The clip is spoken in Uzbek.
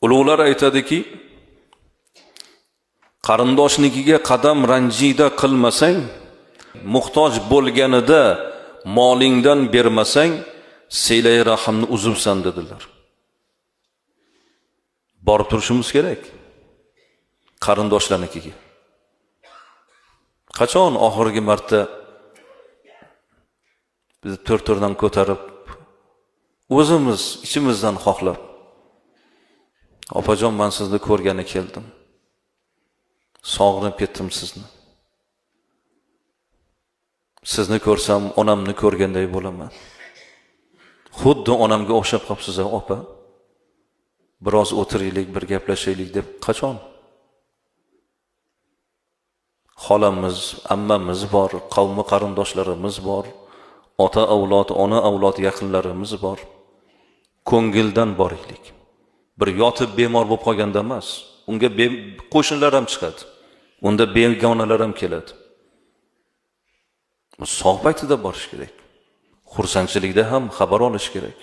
Ulug'lar aytadiki, qarindoshnikiga qadam ranjida qilmasang, muhtoj bo'lganida molingdan bermasang, silay rahimni uzibsan dedilar. Borib turishimiz kerak qarindoshlarnikiga. Qachon oxirgi marta biz to'rtdan ko'tarib o'zimiz ichimizdan xohlab, opajon, men sizni ko'rgani keldim. Sog'inib ketdim sizni. Sizni ko'rsam, onamni ko'rganday bo'laman. Xuddi onamga o'xshab qolibsiz, opa. Biroz o'tiraylik, bir gaplashaylik deb qachon? Xolamiz, ammamiz bor, qavmi qarindoshlarimiz bor, ota avlod, ona avlod yaqinlarimiz bor. Ko'ngildan boraylik. Bir yotib bemor bo'lib qolganda emas, unga qo'shnilar ham chiqadi. Unda begonalar ham keladi. Sog' paytida borish kerak. Xursandchilikda ham xabar olish kerak.